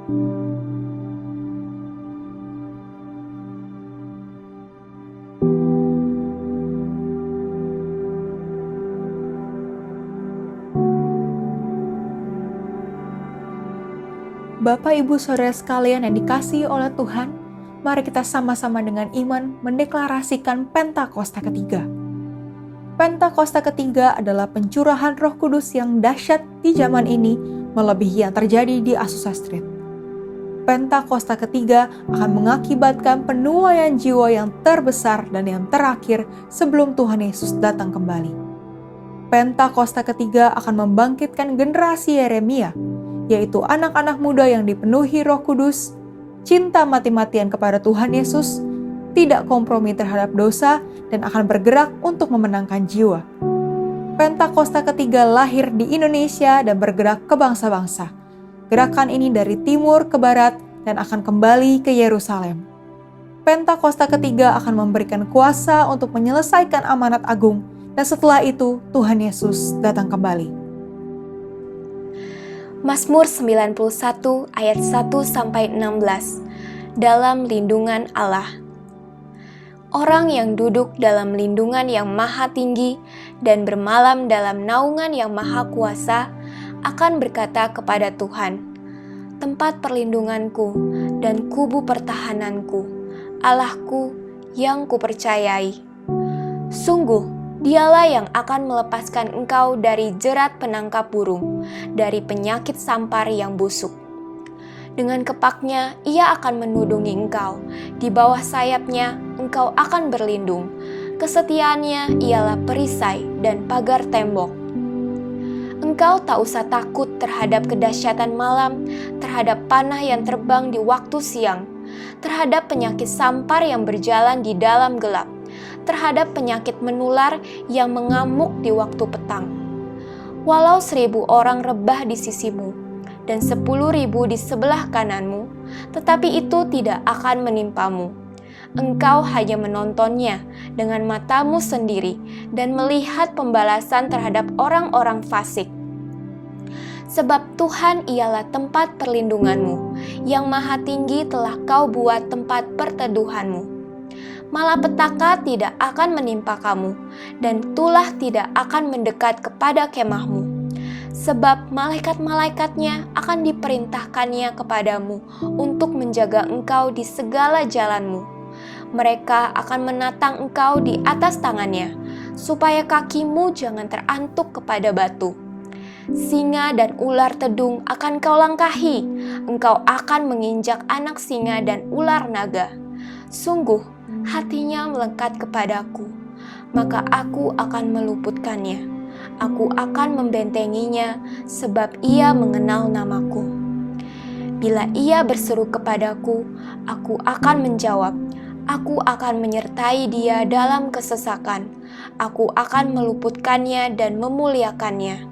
Bapak, Ibu, Saudara sekalian yang dikasihi oleh Tuhan, mari kita sama-sama dengan iman mendeklarasikan Pentakosta ketiga. Pentakosta ketiga adalah pencurahan Roh Kudus yang dahsyat di zaman ini, melebihi yang terjadi di Azusa Street. Pentakosta ketiga akan mengakibatkan penuaian jiwa yang terbesar dan yang terakhir sebelum Tuhan Yesus datang kembali. Pentakosta ketiga akan membangkitkan generasi Yeremia, yaitu anak-anak muda yang dipenuhi Roh Kudus, cinta mati-matian kepada Tuhan Yesus, tidak kompromi terhadap dosa, dan akan bergerak untuk memenangkan jiwa. Pentakosta ketiga lahir di Indonesia dan bergerak ke bangsa-bangsa. Gerakan ini dari timur ke barat dan akan kembali ke Yerusalem. Pentakosta ketiga akan memberikan kuasa untuk menyelesaikan amanat agung, dan setelah itu Tuhan Yesus datang kembali. Mazmur 91 ayat 1-16. Dalam lindungan Allah. Orang yang duduk dalam lindungan yang maha tinggi dan bermalam dalam naungan yang maha kuasa akan berkata kepada Tuhan, tempat perlindunganku dan kubu pertahananku, Allahku yang kupercayai. Sungguh, Dialah yang akan melepaskan engkau dari jerat penangkap burung, dari penyakit sampar yang busuk. Dengan kepaknya ia akan menudungi engkau, di bawah sayapnya engkau akan berlindung. Kesetiaannya ialah perisai dan pagar tembok. Engkau tak usah takut terhadap kedahsyatan malam, terhadap panah yang terbang di waktu siang, terhadap penyakit sampar yang berjalan di dalam gelap, terhadap penyakit menular yang mengamuk di waktu petang. Walau 1.000 orang rebah di sisimu dan 10.000 di sebelah kananmu, tetapi itu tidak akan menimpamu. Engkau hanya menontonnya dengan matamu sendiri dan melihat pembalasan terhadap orang-orang fasik. Sebab Tuhan ialah tempat perlindunganmu, yang maha tinggi telah kau buat tempat perteduhanmu. Malapetaka tidak akan menimpa kamu, dan tulah tidak akan mendekat kepada kemahmu. Sebab malaikat-malaikatnya akan diperintahkannya kepadamu untuk menjaga engkau di segala jalanmu. Mereka akan menatang engkau di atas tangannya, supaya kakimu jangan terantuk kepada batu. Singa dan ular tedung akan kau langkahi, engkau akan menginjak anak singa dan ular naga. Sungguh, hatinya melekat kepadaku, maka aku akan meluputkannya. Aku akan membentenginya, sebab ia mengenal namaku. Bila ia berseru kepadaku, aku akan menjawab. Aku akan menyertai dia dalam kesesakan. Aku akan meluputkannya dan memuliakannya.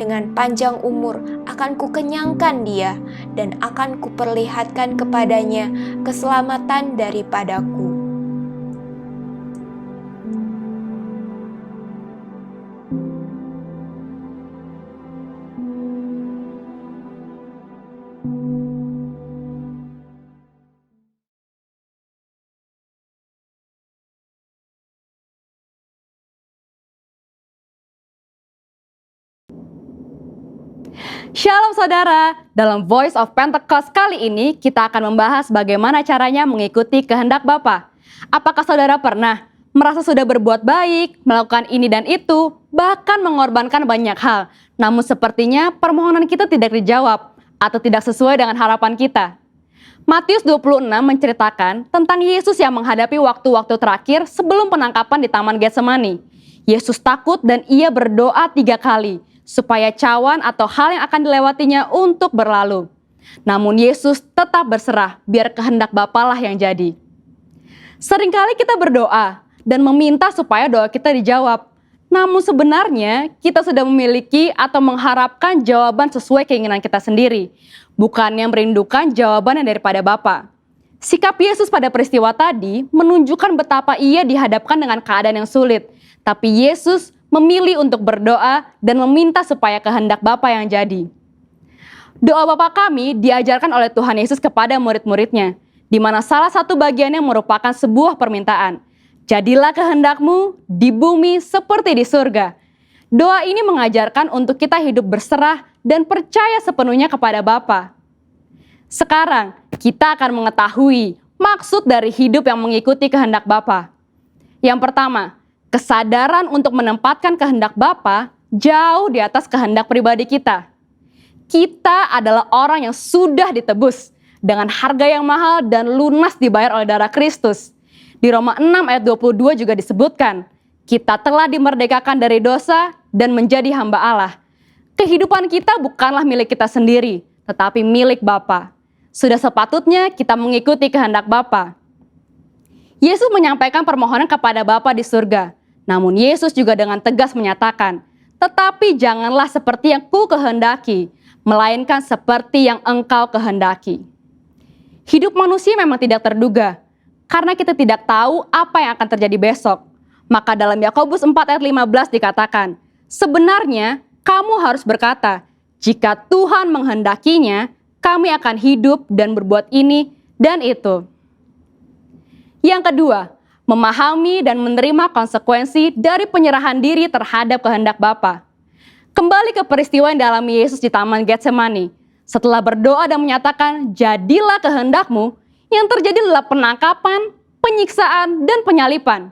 Dengan panjang umur akan kukenyangkan dia, dan akan kuperlihatkan kepadanya keselamatan daripadaku. Shalom saudara, dalam Voice of Pentecost kali ini kita akan membahas bagaimana caranya mengikuti kehendak Bapa. Apakah saudara pernah merasa sudah berbuat baik, melakukan ini dan itu, bahkan mengorbankan banyak hal, namun sepertinya permohonan kita tidak dijawab atau tidak sesuai dengan harapan kita? Matius 26 menceritakan tentang Yesus yang menghadapi waktu-waktu terakhir sebelum penangkapan di Taman Getsemani. Yesus takut dan ia berdoa 3 kali, supaya cawan atau hal yang akan dilewatinya untuk berlalu. Namun Yesus tetap berserah, biar kehendak Bapa lah yang jadi. Seringkali kita berdoa dan meminta supaya doa kita dijawab. Namun sebenarnya kita sudah memiliki atau mengharapkan jawaban sesuai keinginan kita sendiri, bukannya merindukan jawaban yang daripada Bapa. Sikap Yesus pada peristiwa tadi menunjukkan betapa ia dihadapkan dengan keadaan yang sulit. Tapi Yesus memilih untuk berdoa dan meminta supaya kehendak Bapa yang jadi. Doa Bapa kami diajarkan oleh Tuhan Yesus kepada murid-muridnya, di mana salah satu bagiannya merupakan sebuah permintaan. Jadilah kehendakmu di bumi seperti di surga. Doa ini mengajarkan untuk kita hidup berserah dan percaya sepenuhnya kepada Bapa. Sekarang, kita akan mengetahui maksud dari hidup yang mengikuti kehendak Bapa. Yang pertama, kesadaran untuk menempatkan kehendak Bapa jauh di atas kehendak pribadi kita. Kita adalah orang yang sudah ditebus dengan harga yang mahal dan lunas dibayar oleh darah Kristus. Di Roma 6 ayat 22 juga disebutkan, kita telah dimerdekakan dari dosa dan menjadi hamba Allah. Kehidupan kita bukanlah milik kita sendiri, tetapi milik Bapa. Sudah sepatutnya kita mengikuti kehendak Bapa. Yesus menyampaikan permohonan kepada Bapa di surga. Namun Yesus juga dengan tegas menyatakan, tetapi janganlah seperti yang ku kehendaki, melainkan seperti yang engkau kehendaki. Hidup manusia memang tidak terduga, karena kita tidak tahu apa yang akan terjadi besok. Maka dalam Yakobus 4 ayat 15 dikatakan, sebenarnya kamu harus berkata, jika Tuhan menghendakinya, kami akan hidup dan berbuat ini dan itu. Yang kedua, memahami dan menerima konsekuensi dari penyerahan diri terhadap kehendak Bapa. Kembali ke peristiwa yang dialami Yesus di Taman Getsemani. Setelah berdoa dan menyatakan, jadilah kehendakmu, yang terjadi adalah penangkapan, penyiksaan, dan penyalipan.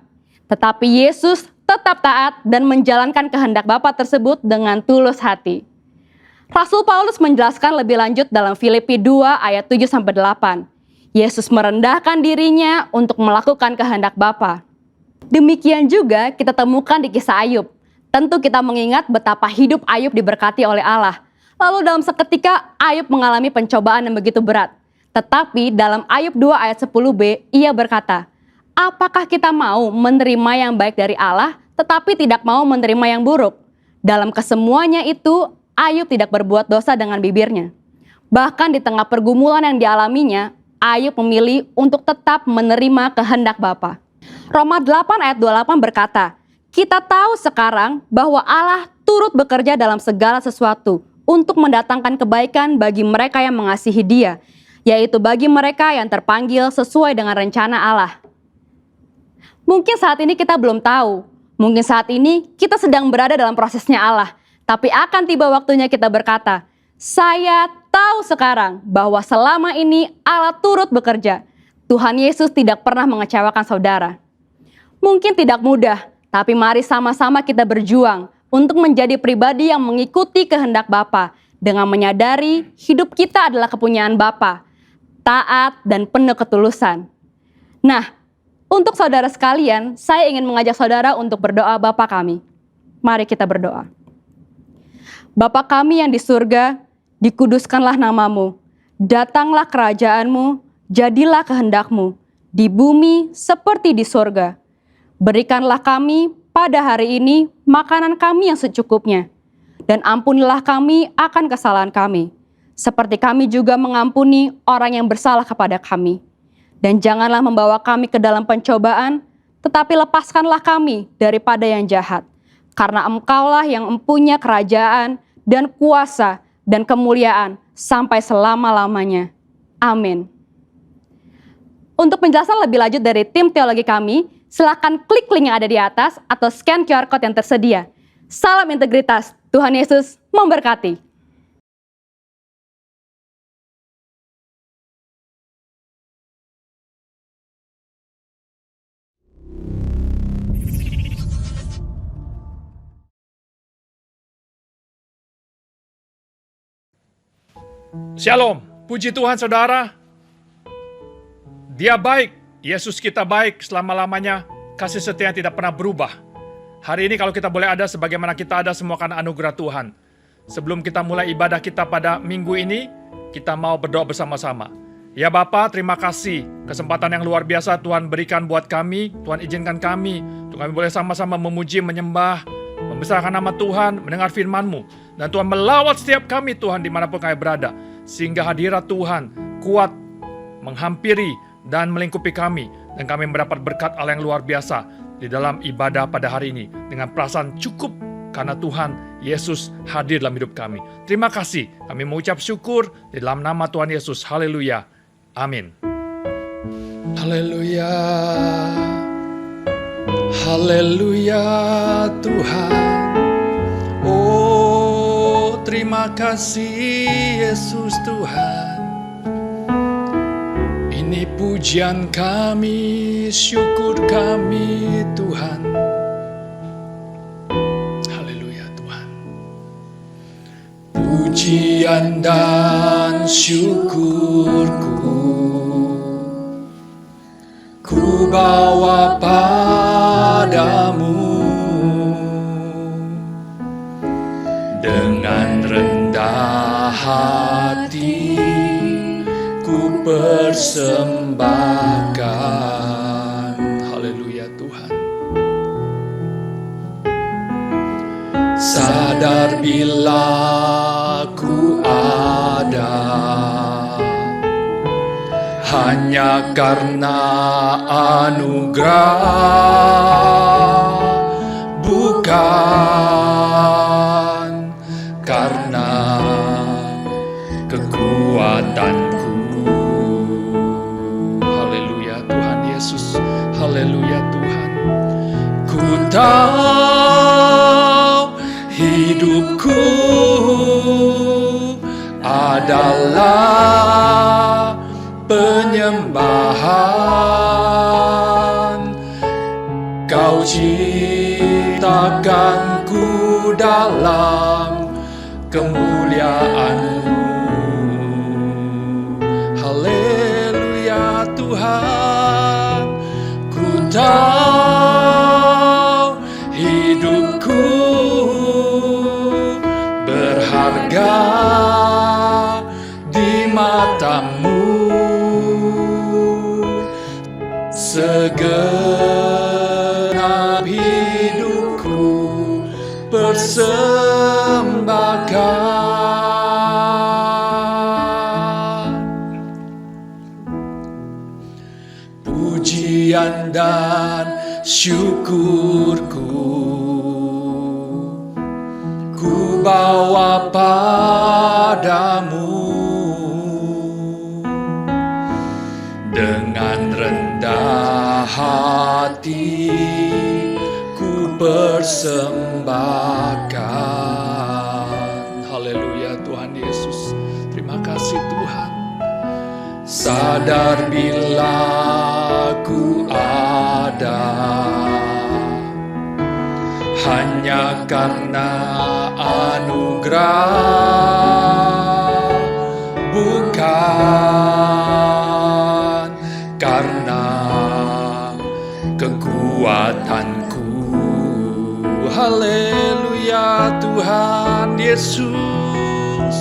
Tetapi Yesus tetap taat dan menjalankan kehendak Bapa tersebut dengan tulus hati. Rasul Paulus menjelaskan lebih lanjut dalam Filipi 2 ayat 7-8. Yesus merendahkan dirinya untuk melakukan kehendak Bapa. Demikian juga kita temukan di kisah Ayub. Tentu kita mengingat betapa hidup Ayub diberkati oleh Allah. Lalu dalam seketika Ayub mengalami pencobaan yang begitu berat. Tetapi dalam Ayub 2 ayat 10b, ia berkata, apakah kita mau menerima yang baik dari Allah, tetapi tidak mau menerima yang buruk? Dalam kesemuanya itu, Ayub tidak berbuat dosa dengan bibirnya. Bahkan di tengah pergumulan yang dialaminya, Ayub memilih untuk tetap menerima kehendak Bapa. Roma 8 ayat 28 berkata, kita tahu sekarang bahwa Allah turut bekerja dalam segala sesuatu untuk mendatangkan kebaikan bagi mereka yang mengasihi Dia, yaitu bagi mereka yang terpanggil sesuai dengan rencana Allah. Mungkin saat ini kita belum tahu, mungkin saat ini kita sedang berada dalam prosesnya Allah, tapi akan tiba waktunya kita berkata, saya tahu sekarang bahwa selama ini Allah turut bekerja. Tuhan Yesus tidak pernah mengecewakan saudara. Mungkin tidak mudah, tapi mari sama-sama kita berjuang untuk menjadi pribadi yang mengikuti kehendak Bapa dengan menyadari hidup kita adalah kepunyaan Bapa, taat dan penuh ketulusan. Nah, untuk saudara sekalian, saya ingin mengajak saudara untuk berdoa Bapa kami. Mari kita berdoa. Bapa kami yang di surga, dikuduskanlah namamu, datanglah kerajaanmu, jadilah kehendakmu, di bumi seperti di surga. Berikanlah kami pada hari ini makanan kami yang secukupnya, dan ampunilah kami akan kesalahan kami, seperti kami juga mengampuni orang yang bersalah kepada kami. Dan janganlah membawa kami ke dalam pencobaan, tetapi lepaskanlah kami daripada yang jahat, karena Engkaulah yang mempunyai kerajaan dan kuasa dan kemuliaan sampai selama-lamanya. Amin. Untuk penjelasan lebih lanjut dari tim teologi kami, silakan klik link yang ada di atas atau scan QR Code yang tersedia. Salam integritas, Tuhan Yesus memberkati. Shalom, puji Tuhan saudara. Dia baik, Yesus kita baik selama-lamanya, kasih setia yang tidak pernah berubah. Hari ini kalau kita boleh ada sebagaimana kita ada semua karena anugerah Tuhan. Sebelum kita mulai ibadah kita pada minggu ini, kita mau berdoa bersama-sama. Ya Bapa, terima kasih kesempatan yang luar biasa Tuhan berikan buat kami. Tuhan izinkan kami, untuk kami boleh sama-sama memuji, menyembah, membesarkan nama Tuhan, mendengar firman-Mu. Dan Tuhan melawat setiap kami Tuhan dimanapun kami berada. Sehingga hadirat Tuhan kuat menghampiri dan melingkupi kami. Dan kami mendapat berkat Allah yang luar biasa di dalam ibadah pada hari ini. Dengan perasaan cukup karena Tuhan Yesus hadir dalam hidup kami. Terima kasih, kami mengucap syukur di dalam nama Tuhan Yesus. Haleluya. Amin. Haleluya. Haleluya Tuhan. Oh, terima kasih Yesus Tuhan. Ini pujian kami, syukur kami Tuhan. Haleluya Tuhan. Pujian dan syukurku ku bawa padamu. Dengan rendah hati ku persembahkan. Haleluya Tuhan. Sadar bila ku ada hanya karena anugerah, bukan karena kekuatanku. Haleluya Tuhan Yesus. Haleluya Tuhan. Ku tahu hidupku adalah penyembahan. Kau ciptakanku dalam kemuliaan-Mu. Haleluya Tuhan. Ku tahu hidupku berharga di mata-Mu. Segenap hidupku persembahkan. Pujian dan syukurku ku bawa padamu. Dengan rendah hati ku persembahkan. Haleluya Tuhan Yesus. Terima kasih Tuhan. Sadar bila ku ada hanya karena anugerah, bukan karena kekuatanku. Haleluya Tuhan Yesus.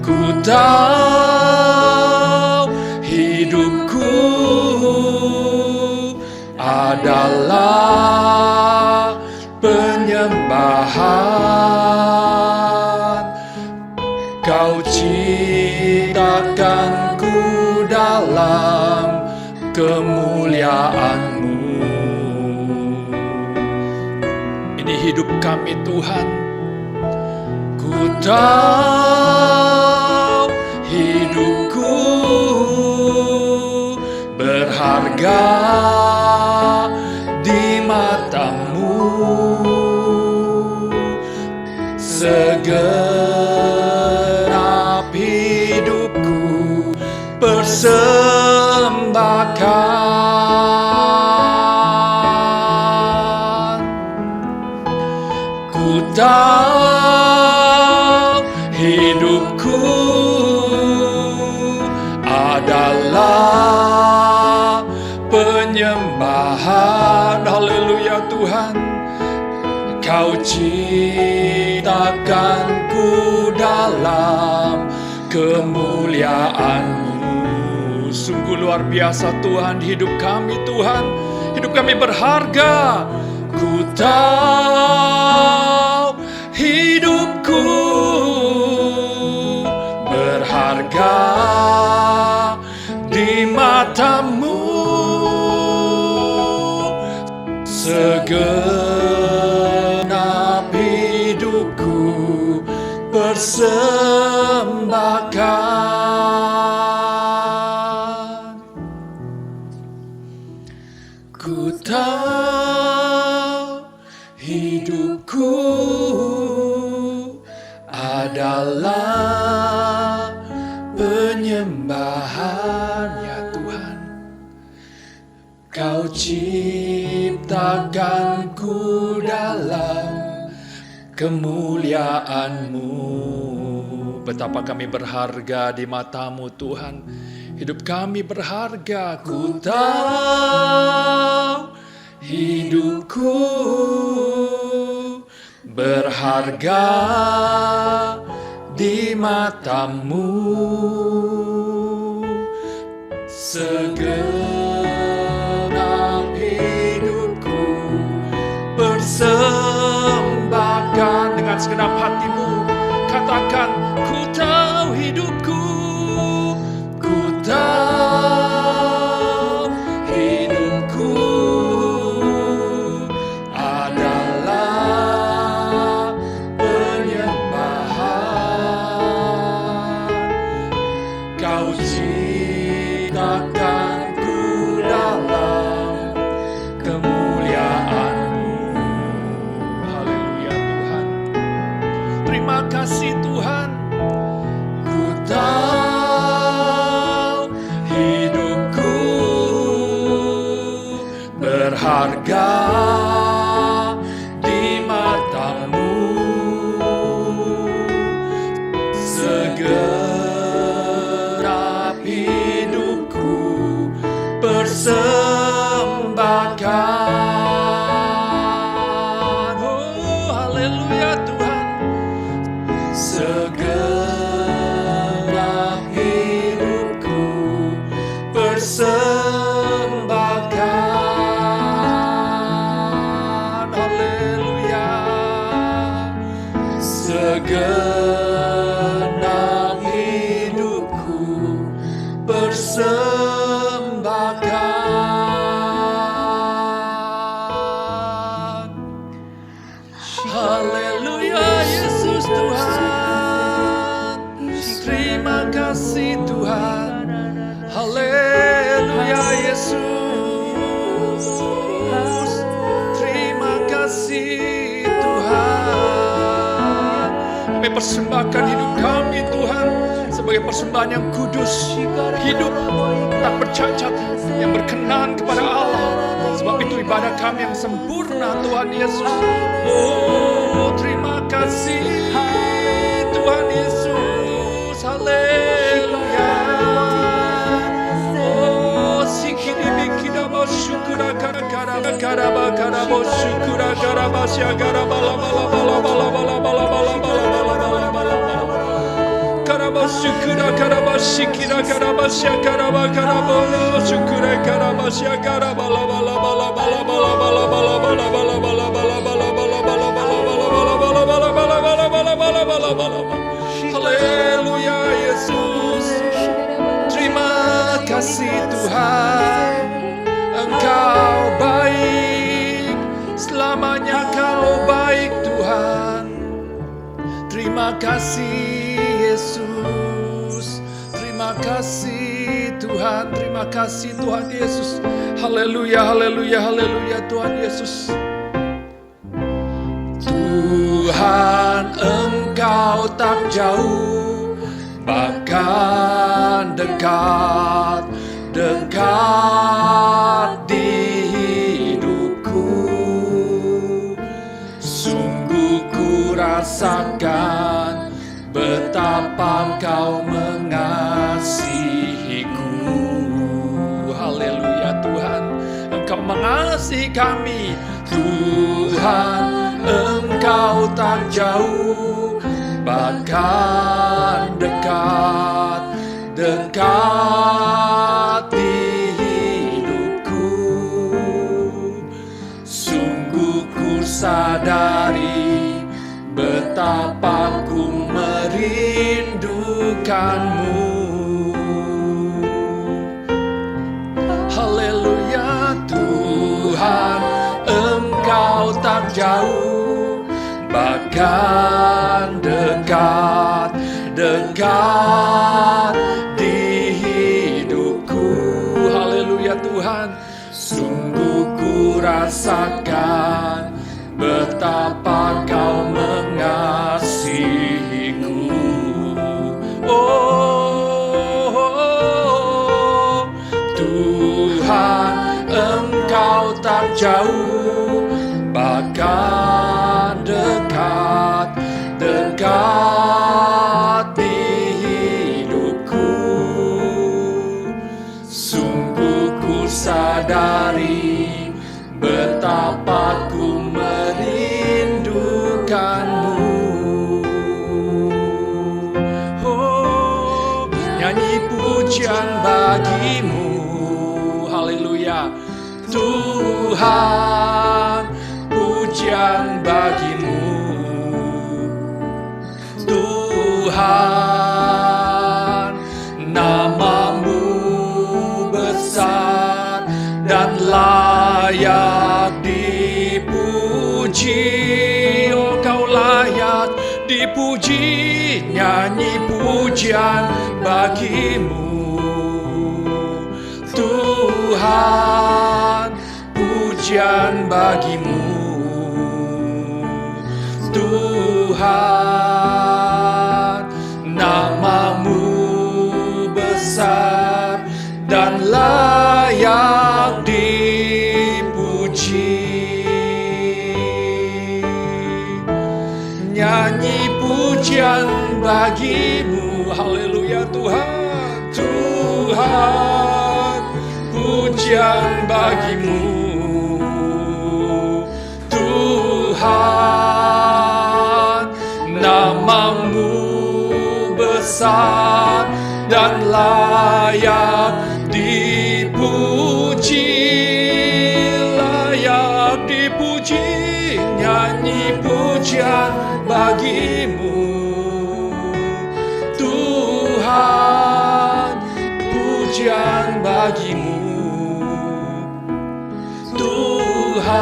Ku tahu hidupku adalah penyembahan. Kau ciptakanku dalam kemuliaan-Mu. Ini hidup kami Tuhan. Ku tahu hidupku berharga di mata-Mu. Segenap hidupku persembahkan. Ku tahu hidupku adalah penyembahan. Haleluya Tuhan. Kau ciptakanku dalam kemuliaan-Mu. Sungguh luar biasa Tuhan hidup kami Tuhan. Hidup kami berharga. Ku tahu hidupku berharga di mata-Mu. Segenap penyembahan ya Tuhan. Kau ciptakanku dalam kemuliaan-Mu. Betapa kami berharga di mata-Mu Tuhan. Hidup kami berharga. Ku tahu hidupku berharga di mata-Mu. Segenap hidupku persembahkan. Dengan segenap hatimu katakan, ku tahu hidupku, ku tahu hidupku adalah penyembahan. Kau ciptakanku dalam kemuliaan-Mu. Haleluya Tuhan. Terima kasih Tuhan. Ku tahu hidupku berharga di mata-Mu. Segenap hidupku persembahkan. Oh, haleluya Tuhan. Segenap hidupku persembahkan. Haleluya. Segenap hidupku persembahkan. Haleluya Yesus Tuhan. Terima kasih Tuhan. Haleluya Yesus. Terima kasih Tuhan. Kami persembahkan hidup kami Tuhan sebagai persembahan yang kudus, hidup tak bercacat, yang berkenan kepada Allah. Sebab itu ibadah kami yang sempurna Tuhan Yesus. Oh, terima kasih Tuhan Yesus. Haleluya. Oh, sikini bikida syukura kara kara kara kara syukura kara basya kara bala bala bala bala bala bala bala bala bala karaba syukura karaba shikira karaba sya karaba karaba syukura karaba sya kara bala bala bala bala bala bala bala bala bala bala bala bala bala bala bala bala. Haleluya Yesus. Terima kasih Tuhan. Engkau baik, selamanya Kau baik Tuhan. Terima kasih Yesus. Terima kasih Tuhan. Terima kasih Tuhan Yesus. Haleluya, haleluya, haleluya Tuhan Yesus. Tuhan Engkau tak jauh, bahkan dekat, dekat di hidupku. Sungguh ku rasakan betapa Engkau mengasihiku. Haleluya Tuhan, Engkau mengasihi kami. Tuhan Engkau tak jauh, bahkan dekat, dekat di hidupku. Sungguh ku sadari betapa ku merindukanmu. Haleluya Tuhan, Engkau tak jauh, bahkan dekat, dekat di hidupku. Haleluya Tuhan, sungguh ku rasakan betapa Kau mengasihiku. Oh, jauh, bahkan dekat di hidupku. Sungguh ku sadari betapa ku merindukanmu. Oh, nyanyi pujian bagimu. Haleluya. Tuhan, pujian bagimu. Tuhan, namamu besar dan layak dipuji. Oh, kau layak dipuji. Nyanyi pujian bagimu. Tuhan, pujian bagimu. Tuhan, namamu besar dan layak dipuji. Nyanyi pujian bagimu. Haleluya Tuhan. Tuhan, pujian bagimu. Tuhan, namamu besar dan layak dipuji. Layak dipuji. Nyanyi pujian bagimu. Tuhan, pujian bagimu. Tuhan,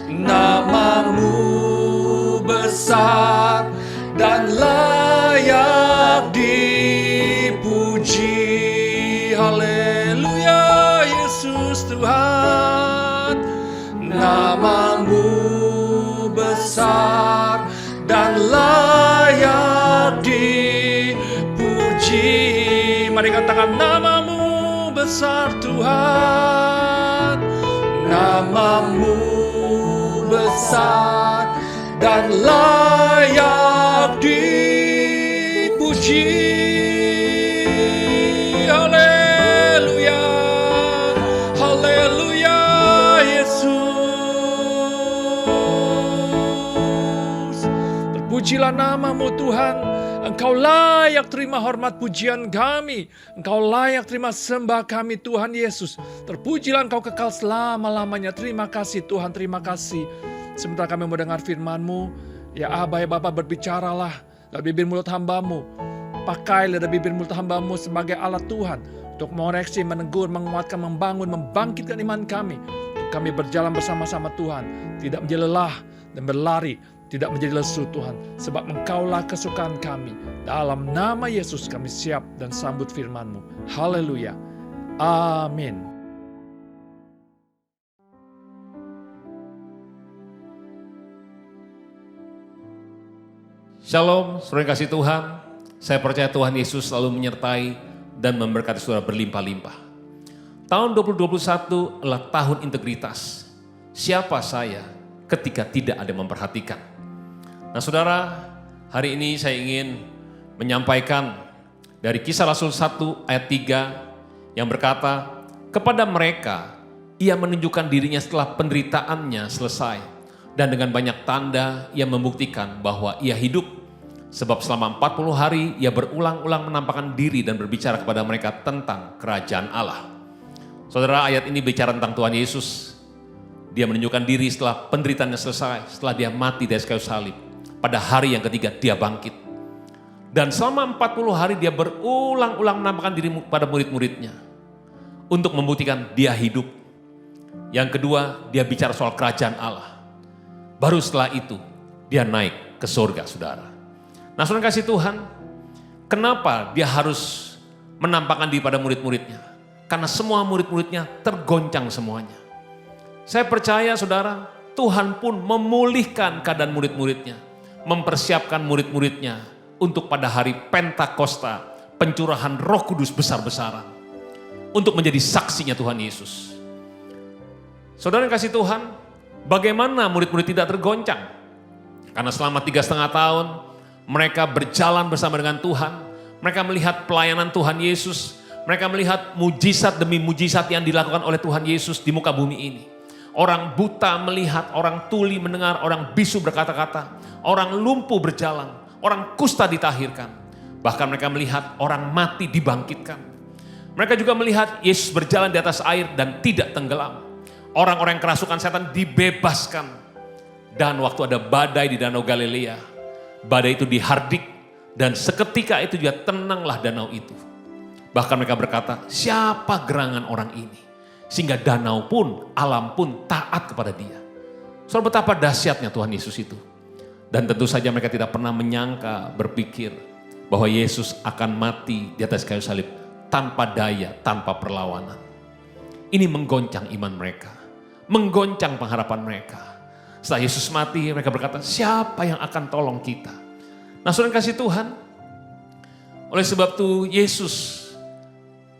namamu besar dan layak dipuji. Haleluya Yesus Tuhan, namamu besar dan layak dipuji. Mari katakan, namamu besar Tuhan, namamu besar dan layak dipuji. Haleluya, haleluya Yesus. Terpujilah namamu Tuhan. Engkau layak terima hormat pujian kami. Engkau layak terima sembah kami Tuhan Yesus. Terpujilah Engkau kekal selama-lamanya. Terima kasih Tuhan, terima kasih. Sementara kami mendengar firman-Mu, ya Abah, ya Bapa, berbicaralah dari bibir mulut hamba-Mu. Pakailah dari bibir mulut hamba-Mu sebagai alat Tuhan untuk mengoreksi, menegur, menguatkan, membangun, membangkitkan iman kami. Untuk kami berjalan bersama-sama Tuhan, tidak menjadi lelah dan berlari, tidak menjadi lesu Tuhan, sebab Engkaulah kesukaan kami. Dalam nama Yesus kami siap dan sambut firman-Mu. Haleluya. Amin. Shalom, saudara yang kasih Tuhan. Saya percaya Tuhan Yesus selalu menyertai dan memberkati saudara berlimpah-limpah. Tahun 2021 adalah tahun integritas. Siapa saya ketika tidak ada yang memperhatikan? Nah saudara, hari ini saya ingin menyampaikan dari Kisah Rasul 1 ayat 3 yang berkata, kepada mereka ia menunjukkan dirinya setelah penderitaannya selesai dan dengan banyak tanda ia membuktikan bahwa ia hidup. Sebab selama 40 hari ia berulang-ulang menampakkan diri dan berbicara kepada mereka tentang kerajaan Allah. Saudara, ayat ini bicara tentang Tuhan Yesus. Dia menunjukkan diri setelah penderitaannya selesai, setelah dia mati di kayu salib. Pada hari yang ketiga dia bangkit. Dan selama 40 hari dia berulang-ulang menampakkan diri pada murid-muridnya. Untuk membuktikan dia hidup. Yang kedua, dia bicara soal kerajaan Allah. Baru setelah itu dia naik ke surga, saudara. Nah saudara kasih Tuhan, kenapa dia harus menampakkan diri pada murid-muridnya? Karena semua murid-muridnya tergoncang semuanya. Saya percaya saudara, Tuhan pun memulihkan keadaan murid-muridnya. Mempersiapkan murid-muridnya untuk pada hari Pentakosta, pencurahan Roh Kudus besar-besaran. Untuk menjadi saksinya Tuhan Yesus. Saudara yang kasih Tuhan, bagaimana murid-murid tidak tergoncang? Karena selama 3,5 tahun mereka berjalan bersama dengan Tuhan. Mereka melihat pelayanan Tuhan Yesus. Mereka melihat mujizat demi mujizat yang dilakukan oleh Tuhan Yesus di muka bumi ini. Orang buta melihat, orang tuli mendengar, orang bisu berkata-kata, orang lumpuh berjalan, orang kusta ditahirkan. Bahkan mereka melihat orang mati dibangkitkan. Mereka juga melihat Yesus berjalan di atas air dan tidak tenggelam. Orang-orang yang kerasukan setan dibebaskan. Dan waktu ada badai di Danau Galilea, badai itu dihardik dan seketika itu juga tenanglah danau itu. Bahkan mereka berkata, siapa gerangan orang ini? Sehingga danau pun, alam pun taat kepada dia. Soal betapa dahsyatnya Tuhan Yesus itu. Dan tentu saja mereka tidak pernah menyangka, berpikir bahwa Yesus akan mati di atas kayu salib tanpa daya, tanpa perlawanan. Ini menggoncang iman mereka, menggoncang pengharapan mereka. Setelah Yesus mati, mereka berkata, siapa yang akan tolong kita? Nah, saudara kasih Tuhan, oleh sebab itu Yesus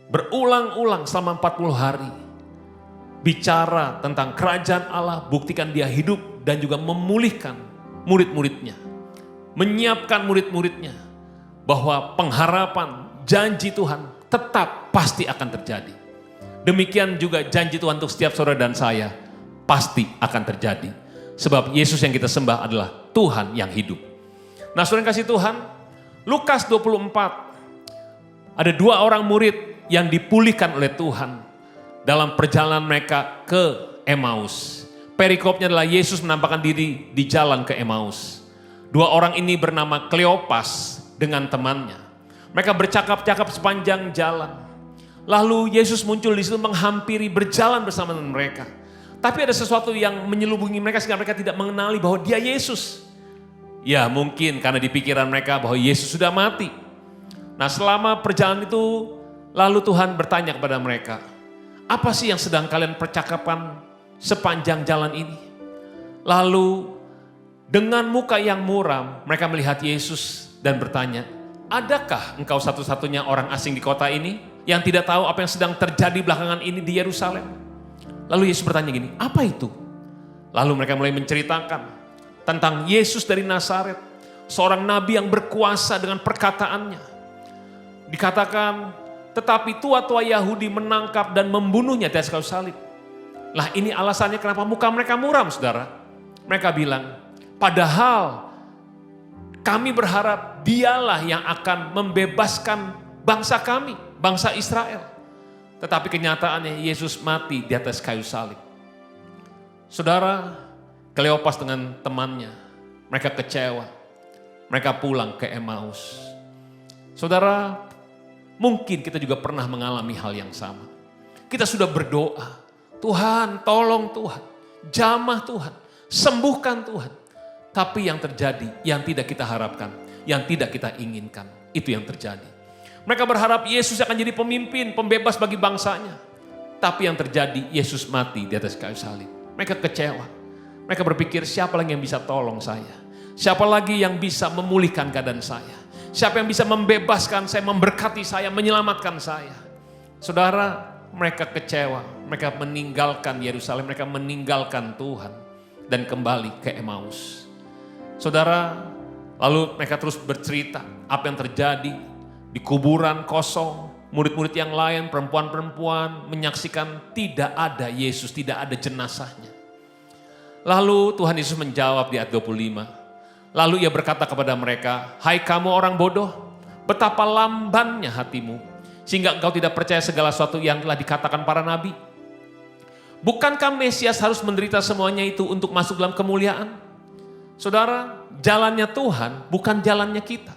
berulang-ulang selama 40 hari bicara tentang kerajaan Allah, buktikan dia hidup dan juga memulihkan murid-muridnya. Menyiapkan murid-muridnya bahwa pengharapan janji Tuhan tetap pasti akan terjadi. Demikian juga janji Tuhan untuk setiap saudara dan saya pasti akan terjadi. Sebab Yesus yang kita sembah adalah Tuhan yang hidup. Nah, saudara yang kasih Tuhan, Lukas 24, ada 2 orang murid yang dipulihkan oleh Tuhan dalam perjalanan mereka ke Emmaus. Perikopnya adalah Yesus menampakkan diri di jalan ke Emmaus. 2 orang ini bernama Kleopas dengan temannya. Mereka bercakap-cakap sepanjang jalan. Lalu Yesus muncul di situ menghampiri, berjalan bersama dengan mereka. Tapi ada sesuatu yang menyelubungi mereka sehingga mereka tidak mengenali bahwa dia Yesus. Ya mungkin karena di pikiran mereka bahwa Yesus sudah mati. Nah, selama perjalanan itu lalu Tuhan bertanya kepada mereka, apa sih yang sedang kalian percakapan sepanjang jalan ini? Lalu dengan muka yang muram mereka melihat Yesus dan bertanya, adakah engkau satu-satunya orang asing di kota ini yang tidak tahu apa yang sedang terjadi belakangan ini di Yerusalem? Lalu Yesus bertanya gini, apa itu? Lalu mereka mulai menceritakan tentang Yesus dari Nazaret, seorang nabi yang berkuasa dengan perkataannya. Dikatakan, tetapi tua-tua Yahudi menangkap dan membunuhnya di atas kayu salib. Lah ini alasannya kenapa muka mereka muram, saudara. Mereka bilang, padahal kami berharap dialah yang akan membebaskan bangsa kami, bangsa Israel. Tetapi kenyataannya Yesus mati di atas kayu salib. Saudara, Kleopas dengan temannya, mereka kecewa. Mereka pulang ke Emmaus. Saudara, mungkin kita juga pernah mengalami hal yang sama. Kita sudah berdoa, Tuhan tolong Tuhan, jamah Tuhan, sembuhkan Tuhan. Tapi yang terjadi, yang tidak kita harapkan, yang tidak kita inginkan, itu yang terjadi. Mereka berharap Yesus akan jadi pemimpin, pembebas bagi bangsanya. Tapi yang terjadi, Yesus mati di atas kayu salib. Mereka kecewa. Mereka berpikir, siapa lagi yang bisa tolong saya? Siapa lagi yang bisa memulihkan keadaan saya? Siapa yang bisa membebaskan saya, memberkati saya, menyelamatkan saya? Saudara, mereka kecewa. Mereka meninggalkan Yerusalem, mereka meninggalkan Tuhan. Dan kembali ke Emmaus. Saudara, lalu mereka terus bercerita apa yang terjadi. Di kuburan kosong, murid-murid yang lain, perempuan-perempuan menyaksikan tidak ada Yesus, tidak ada jenazahnya. Lalu Tuhan Yesus menjawab di ayat 25. Lalu ia berkata kepada mereka, hai kamu orang bodoh, betapa lambannya hatimu, sehingga engkau tidak percaya segala sesuatu yang telah dikatakan para nabi. Bukankah Mesias harus menderita semuanya itu untuk masuk dalam kemuliaan? Saudara, jalannya Tuhan bukan jalannya kita.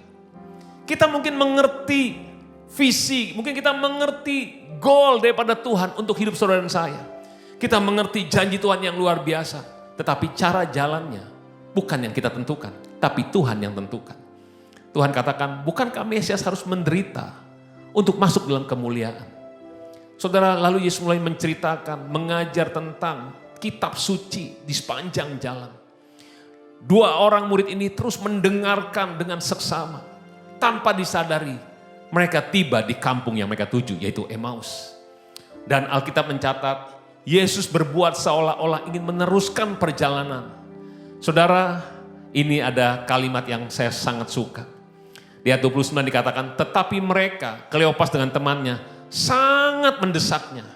Kita mungkin mengerti visi, mungkin kita mengerti goal daripada Tuhan untuk hidup saudara dan saya. Kita mengerti janji Tuhan yang luar biasa. Tetapi cara jalannya bukan yang kita tentukan, tapi Tuhan yang tentukan. Tuhan katakan, bukankah Mesias harus menderita untuk masuk dalam kemuliaan? Saudara, lalu Yesus mulai menceritakan, mengajar tentang kitab suci di sepanjang jalan. 2 orang murid ini terus mendengarkan dengan seksama. Tanpa disadari, mereka tiba di kampung yang mereka tuju, yaitu Emmaus. Dan Alkitab mencatat, Yesus berbuat seolah-olah ingin meneruskan perjalanan. Saudara, ini ada kalimat yang saya sangat suka. Di ayat 29 dikatakan, tetapi mereka, Kleopas dengan temannya, sangat mendesaknya.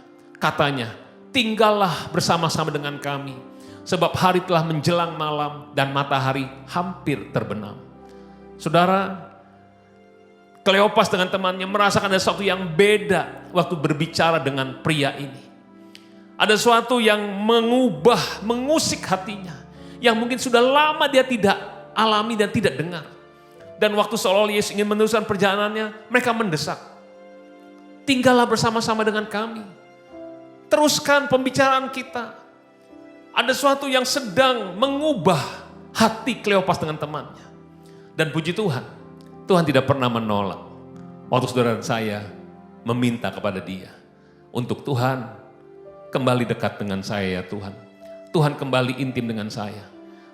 Katanya, tinggallah bersama-sama dengan kami, sebab hari telah menjelang malam dan matahari hampir terbenam. Saudara, Kleopas dengan temannya merasakan ada sesuatu yang beda waktu berbicara dengan pria ini. Ada sesuatu yang mengusik hatinya, yang mungkin sudah lama dia tidak alami dan tidak dengar. Dan waktu seolah Yesus ingin meneruskan perjalanannya, mereka mendesak. Tinggallah bersama-sama dengan kami. Teruskan pembicaraan kita. Ada sesuatu yang sedang mengubah hati Kleopas dengan temannya. Dan puji Tuhan, Tuhan tidak pernah menolak. Waktu saudara dan saya meminta kepada dia, untuk Tuhan kembali dekat dengan saya ya Tuhan. Tuhan kembali intim dengan saya.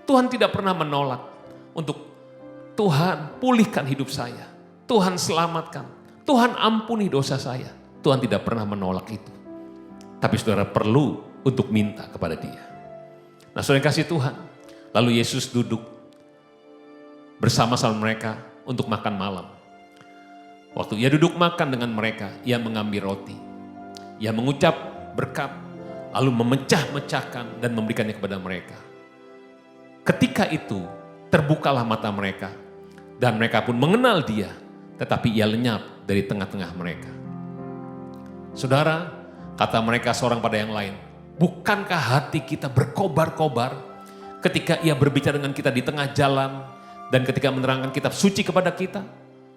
Tuhan tidak pernah menolak untuk Tuhan pulihkan hidup saya. Tuhan selamatkan. Tuhan ampuni dosa saya. Tuhan tidak pernah menolak itu. Tapi saudara perlu untuk minta kepada dia. Nah saudara yang kasih Tuhan. Lalu Yesus duduk bersama-sama mereka untuk makan malam. Waktu ia duduk makan dengan mereka, ia mengambil roti. Ia mengucap berkat, lalu memecah-mecahkan dan memberikannya kepada mereka. Ketika itu terbukalah mata mereka dan mereka pun mengenal dia, tetapi ia lenyap dari tengah-tengah mereka. Saudara, kata mereka seorang pada yang lain, bukankah hati kita berkobar-kobar ketika ia berbicara dengan kita di tengah jalan dan ketika menerangkan kitab suci kepada kita?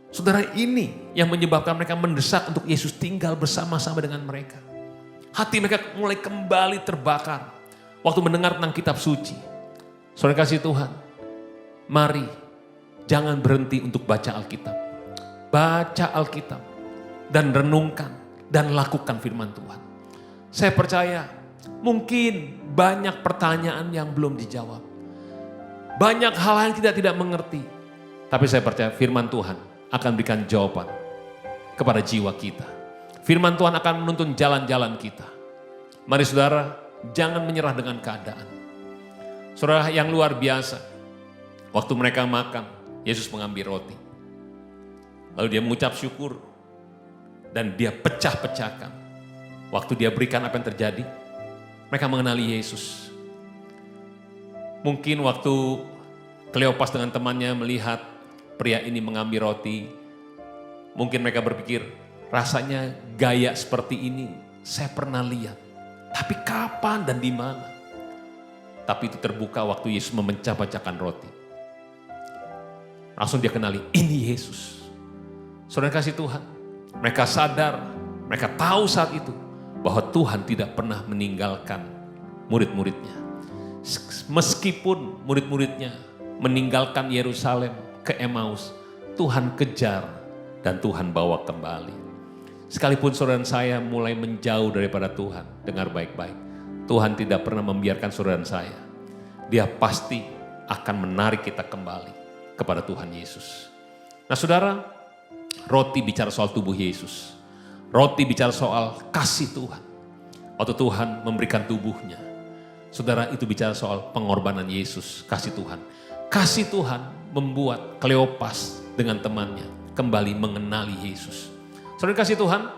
Saudara, ini yang menyebabkan mereka mendesak untuk Yesus tinggal bersama-sama dengan mereka. Hati mereka mulai kembali terbakar waktu mendengar tentang kitab suci. Saudara kasih Tuhan, mari jangan berhenti untuk baca Alkitab. Baca Alkitab dan renungkan dan lakukan firman Tuhan. Saya percaya mungkin banyak pertanyaan yang belum dijawab. Banyak hal yang kita tidak mengerti. Tapi saya percaya firman Tuhan akan berikan jawaban kepada jiwa kita. Firman Tuhan akan menuntun jalan-jalan kita. Mari saudara, jangan menyerah dengan keadaan. Saudara yang luar biasa, waktu mereka makan, Yesus mengambil roti. Lalu dia mengucap syukur dan dia pecah-pecahkan. Waktu dia berikan apa yang terjadi, mereka mengenali Yesus. Mungkin waktu Kleopas dengan temannya melihat pria ini mengambil roti, mungkin mereka berpikir, rasanya gaya seperti ini saya pernah lihat. Tapi kapan dan di mana? Tapi itu terbuka waktu Yesus memecah-pecahkan roti. Langsung dia kenali, ini Yesus. Saudara kasih Tuhan, mereka sadar, mereka tahu saat itu bahwa Tuhan tidak pernah meninggalkan murid-muridnya. Meskipun murid-muridnya meninggalkan Yerusalem ke Emmaus, Tuhan kejar dan Tuhan bawa kembali. Sekalipun saudara dan saya mulai menjauh daripada Tuhan, dengar baik-baik, Tuhan tidak pernah membiarkan saudara dan saya. Dia pasti akan menarik kita kembali kepada Tuhan Yesus. Nah saudara, roti bicara soal tubuh Yesus. Roti bicara soal kasih Tuhan. Waktu Tuhan memberikan tubuhnya. Saudara, itu bicara soal pengorbanan Yesus, kasih Tuhan. Kasih Tuhan membuat Kleopas dengan temannya kembali mengenali Yesus. Saudara kasih Tuhan,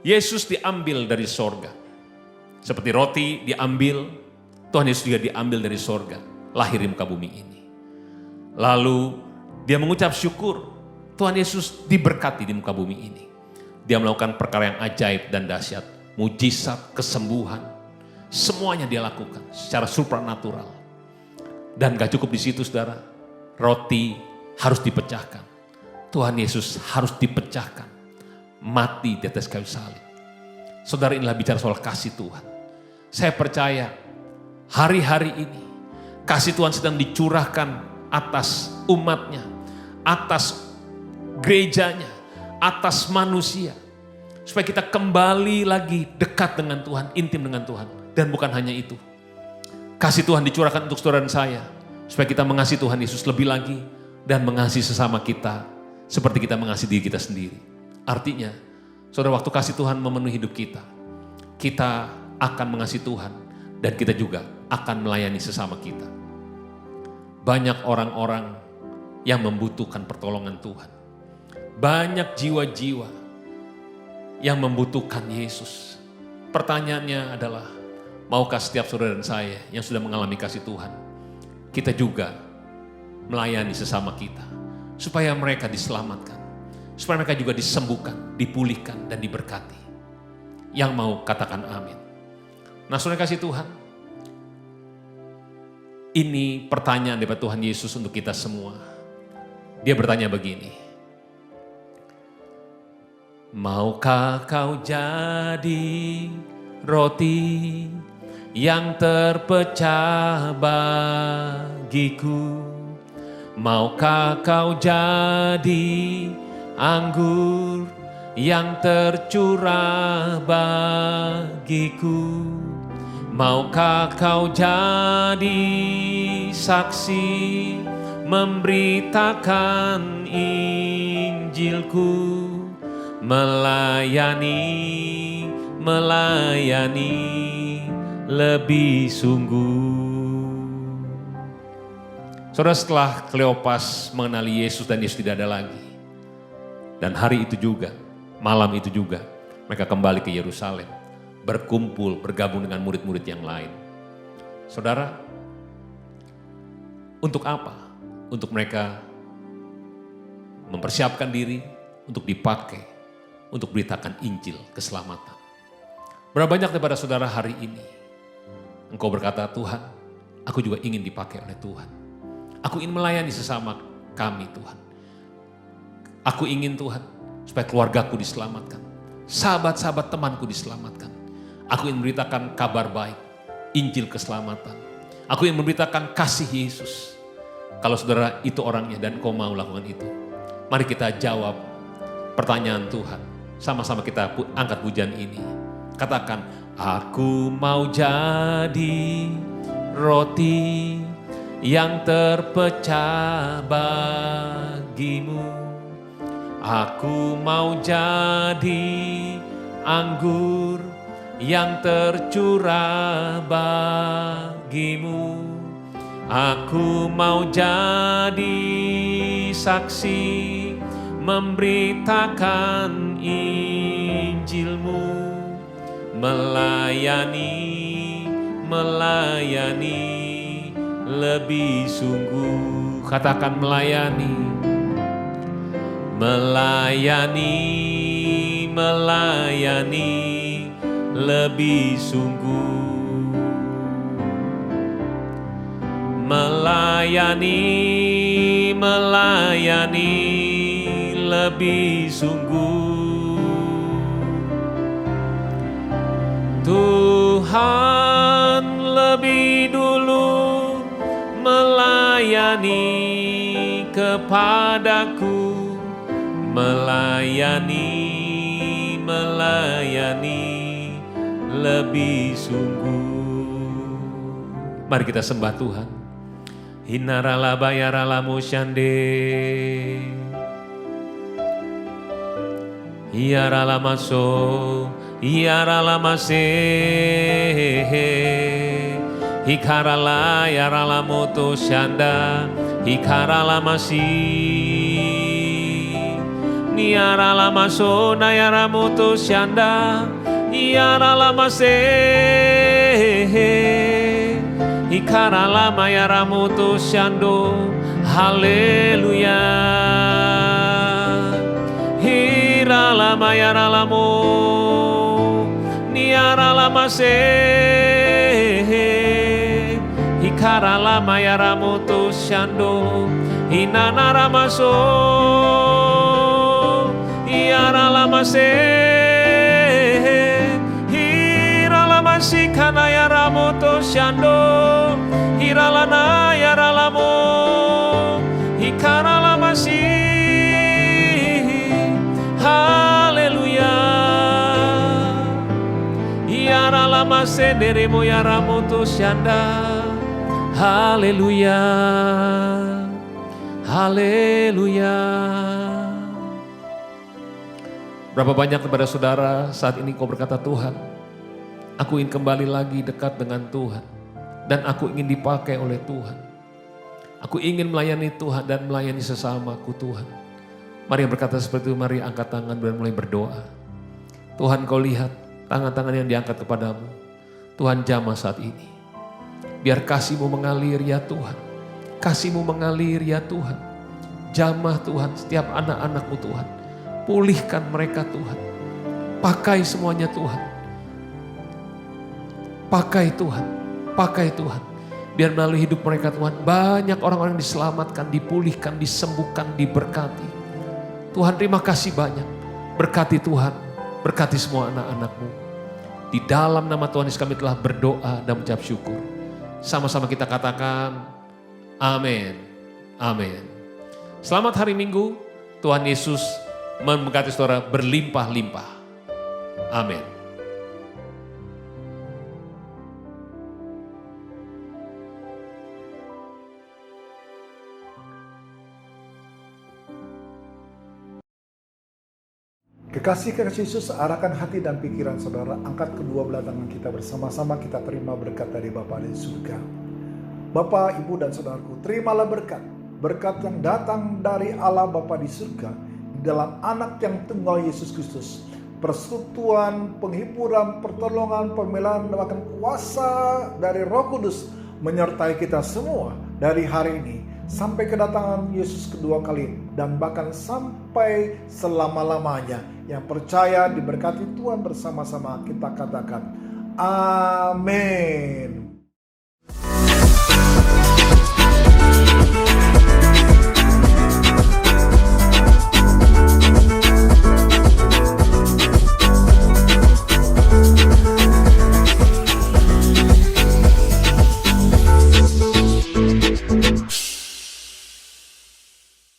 Yesus diambil dari sorga. Seperti roti diambil, Tuhan Yesus juga diambil dari sorga, lahir di muka bumi ini. Lalu dia mengucap syukur, Tuhan Yesus diberkati di muka bumi ini. Dia melakukan perkara yang ajaib dan dahsyat, mujizat, kesembuhan, semuanya dia lakukan secara supranatural. Dan gak cukup di situ saudara, roti harus dipecahkan. Tuhan Yesus harus dipecahkan, mati di atas kayu salib. Saudara, inilah bicara soal kasih Tuhan. Saya percaya hari-hari ini kasih Tuhan sedang dicurahkan atas umatnya, atas gerejanya, atas manusia. Supaya kita kembali lagi dekat dengan Tuhan, intim dengan Tuhan. Dan bukan hanya itu. Kasih Tuhan dicurahkan untuk saudara dan saya. Supaya kita mengasihi Tuhan Yesus lebih lagi. Dan mengasihi sesama kita. Seperti kita mengasihi diri kita sendiri. Artinya, saudara, waktu kasih Tuhan memenuhi hidup kita. Kita akan mengasihi Tuhan dan kita juga akan melayani sesama kita. Banyak orang-orang yang membutuhkan pertolongan Tuhan. Banyak jiwa-jiwa yang membutuhkan Yesus. Pertanyaannya adalah, maukah setiap saudara dan saya yang sudah mengalami kasih Tuhan, kita juga melayani sesama kita, supaya mereka diselamatkan, supaya mereka juga disembuhkan, dipulihkan, dan diberkati. Yang mau katakan amin. Nah, saudara kasih Tuhan, ini pertanyaan dari Tuhan Yesus untuk kita semua. Dia bertanya begini, maukah kau jadi roti yang terpecah bagiku? Maukah kau jadi anggur yang tercurah bagiku? Maukah kau jadi saksi memberitakan Injilku? Melayani lebih sungguh. Saudara, setelah Kleopas mengenali Yesus dan Yesus tidak ada lagi. Dan hari itu juga, malam itu juga, mereka kembali ke Yerusalem. Berkumpul, bergabung dengan murid-murid yang lain. Saudara, untuk apa? Untuk mereka mempersiapkan diri untuk dipakai, untuk beritakan Injil keselamatan. Berapa banyak daripada saudara hari ini, engkau berkata, Tuhan, aku juga ingin dipakai oleh Tuhan. Aku ingin melayani sesama kami, Tuhan. Aku ingin, Tuhan, supaya keluargaku diselamatkan. Sahabat-sahabat temanku diselamatkan. Aku ingin memberitakan kabar baik, Injil keselamatan. Aku ingin memberitakan kasih Yesus. Kalau saudara itu orangnya dan kau mau lakukan itu, mari kita jawab pertanyaan Tuhan. Sama-sama kita angkat pujian ini. Katakan, aku mau jadi roti yang terpecah bagimu. Aku mau jadi anggur yang tercurah bagimu. Aku mau jadi saksi memberitakan Injilmu. Melayani lebih sungguh. Katakan melayani lebih sungguh. Melayani lebih sungguh. Tuhan lebih dulu melayani kepadaku. Melayani lebih sungguh. Mari kita sembah Tuhan. Hinarala bayarala musyande, Iarala maso, Iarala masehe, Hikarala yarala moto syanda, Hikarala masi, Niarala maso nayara moto syanda, Iarala masehe, Ikarala mayara moto syando, haleluya. Hirala mayara lamo, niarala masehe. Ikarala mayara moto syando, inanara maso, iarala masehe. Hirala masikana yara moto syando, hiralana yara lamo, ikarala masih, haleluya. Yarala masenderemo yara moto syanda, haleluya, haleluya. Berapa banyak kepada saudara saat ini kau berkata, Tuhan, Aku ingin kembali lagi dekat dengan Tuhan. Dan aku ingin dipakai oleh Tuhan. Aku ingin melayani Tuhan dan melayani sesamaku Tuhan. Mari yang berkata seperti itu, mari angkat tangan dan mulai berdoa. Tuhan, Kau lihat tangan-tangan yang diangkat kepadamu. Tuhan, jamah saat ini. Biar kasih-Mu mengalir ya Tuhan. Kasih-Mu mengalir ya Tuhan. Jamah Tuhan setiap anak-anak-Mu Tuhan. Pulihkan mereka Tuhan. Pakai semuanya Tuhan. Pakai Tuhan. Pakai Tuhan. Biar melalui hidup mereka Tuhan, banyak orang-orang diselamatkan, dipulihkan, disembuhkan, diberkati. Tuhan, terima kasih banyak. Berkati Tuhan, berkati semua anak-anak-Mu. Di dalam nama Tuhan Yesus kami telah berdoa dan mengucap syukur. Sama-sama kita katakan, amin, amin. Selamat hari Minggu, Tuhan Yesus memberkati saudara berlimpah-limpah. Amin. Kekasih Yesus, arahkan hati dan pikiran saudara, angkat kedua belah tangan kita bersama-sama, kita terima berkat dari Bapa di surga. Bapak, Ibu dan saudaraku, terimalah berkat yang datang dari Allah Bapa di surga, di dalam anak yang tunggal Yesus Kristus. Persekutuan, penghiburan, pertolongan, pembelaan, dan bahkan kuasa dari Roh Kudus menyertai kita semua dari hari ini sampai kedatangan Yesus kedua kali, dan bahkan sampai selama-lamanya. Yang percaya diberkati Tuhan bersama-sama kita katakan amin.